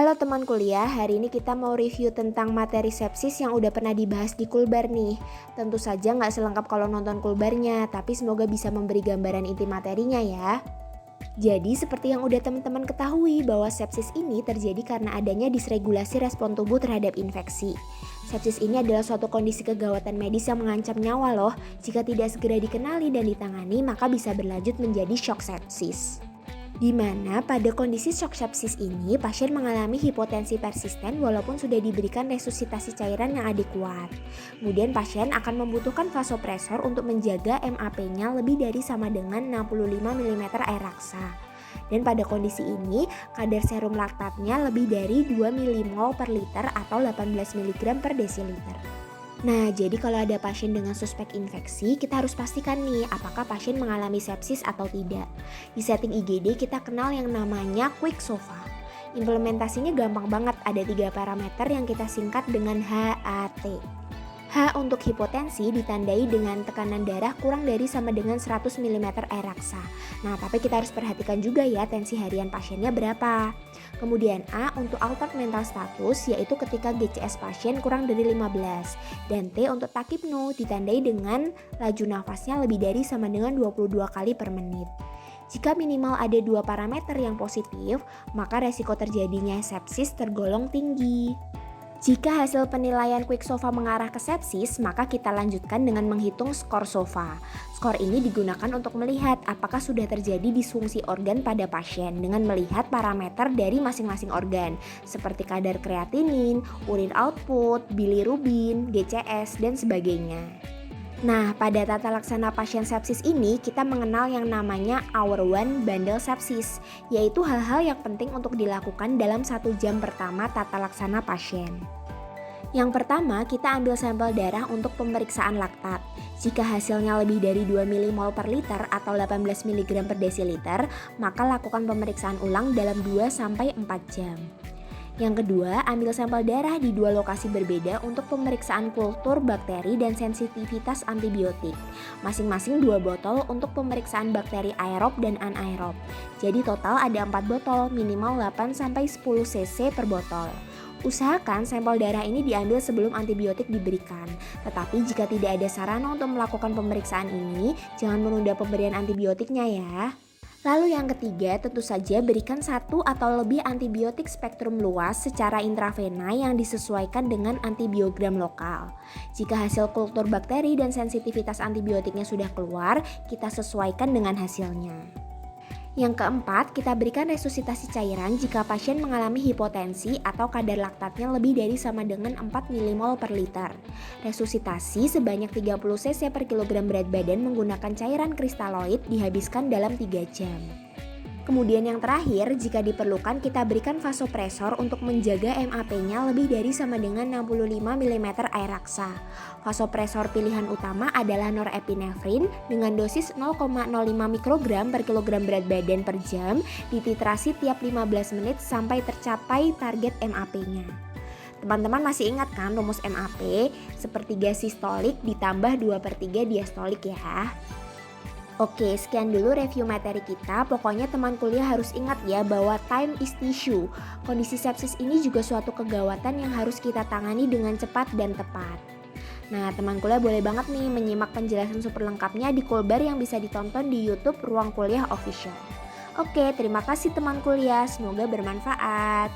Halo teman kuliah, hari ini kita mau review tentang materi sepsis yang udah pernah dibahas di Kulbar nih. Tentu saja nggak selengkap kalau nonton Kulbarnya, tapi semoga bisa memberi gambaran inti materinya ya. Jadi seperti yang udah teman-teman ketahui bahwa sepsis ini terjadi karena adanya disregulasi respon tubuh terhadap infeksi. Sepsis ini adalah suatu kondisi kegawatan medis yang mengancam nyawa loh. Jika tidak segera dikenali dan ditangani maka bisa berlanjut menjadi shock sepsis. Di mana pada kondisi shock sepsis ini pasien mengalami hipotensi persisten walaupun sudah diberikan resusitasi cairan yang adekuat. Kemudian pasien akan membutuhkan vasopresor untuk menjaga MAP-nya lebih dari sama dengan 65 mm air raksa. Dan pada kondisi ini kadar serum laktatnya lebih dari 2 mmol per liter atau 18 mg per desiliter. Nah, jadi kalau ada pasien dengan suspek infeksi, kita harus pastikan nih apakah pasien mengalami sepsis atau tidak. Di setting IGD kita kenal yang namanya Quick SOFA. Implementasinya gampang banget, ada 3 parameter yang kita singkat dengan HAT. H untuk hipotensi ditandai dengan tekanan darah kurang dari sama dengan 100 mm air raksa. Nah, tapi kita harus perhatikan juga ya tensi harian pasiennya berapa. Kemudian A untuk altered mental status yaitu ketika GCS pasien kurang dari 15. Dan T untuk takipno ditandai dengan laju nafasnya lebih dari sama dengan 22 kali per menit. Jika minimal ada 2 parameter yang positif, maka resiko terjadinya sepsis tergolong tinggi. Jika hasil penilaian Quick SOFA mengarah ke sepsis, maka kita lanjutkan dengan menghitung skor SOFA. Skor ini digunakan untuk melihat apakah sudah terjadi disfungsi organ pada pasien dengan melihat parameter dari masing-masing organ, seperti kadar kreatinin, urin output, bilirubin, GCS, dan sebagainya. Nah, pada tata laksana pasien sepsis ini kita mengenal yang namanya Hour One Bundle Sepsis, yaitu hal-hal yang penting untuk dilakukan dalam 1 jam pertama tata laksana pasien. Yang pertama, kita ambil sampel darah untuk pemeriksaan laktat. Jika hasilnya lebih dari 2 mmol per liter atau 18 mg per desiliter, maka lakukan pemeriksaan ulang dalam 2-4 jam. Yang kedua, ambil sampel darah di 2 lokasi berbeda untuk pemeriksaan kultur bakteri dan sensitivitas antibiotik. Masing-masing 2 botol untuk pemeriksaan bakteri aerob dan anaerob. Jadi total ada 4 botol, minimal 8-10 cc per botol. Usahakan sampel darah ini diambil sebelum antibiotik diberikan. Tetapi jika tidak ada sarana untuk melakukan pemeriksaan ini, jangan menunda pemberian antibiotiknya ya. Lalu yang ketiga, tentu saja berikan 1 atau lebih antibiotik spektrum luas secara intravena yang disesuaikan dengan antibiogram lokal. Jika hasil kultur bakteri dan sensitivitas antibiotiknya sudah keluar, kita sesuaikan dengan hasilnya. Yang keempat, kita berikan resusitasi cairan jika pasien mengalami hipotensi atau kadar laktatnya lebih dari sama dengan 4 mmol per liter. Resusitasi sebanyak 30 cc per kilogram berat badan menggunakan cairan kristaloid dihabiskan dalam 3 jam. Kemudian yang terakhir, jika diperlukan kita berikan vasopresor untuk menjaga MAP-nya lebih dari sama dengan 65 mm air raksa. Vasopresor pilihan utama adalah norepinefrin dengan dosis 0,05 mikrogram per kilogram berat badan per jam, dititrasi tiap 15 menit sampai tercapai target MAP-nya. Teman-teman masih ingat kan rumus MAP? Sepertiga sistolik ditambah 2/3 diastolik ya. Oke, sekian dulu review materi kita. Pokoknya teman kuliah harus ingat ya bahwa time is tissue. Kondisi sepsis ini juga suatu kegawatan yang harus kita tangani dengan cepat dan tepat. Nah, teman kuliah boleh banget nih menyimak penjelasan super lengkapnya di Kulbar yang bisa ditonton di YouTube Ruang Kuliah Official. Oke, terima kasih teman kuliah. Semoga bermanfaat.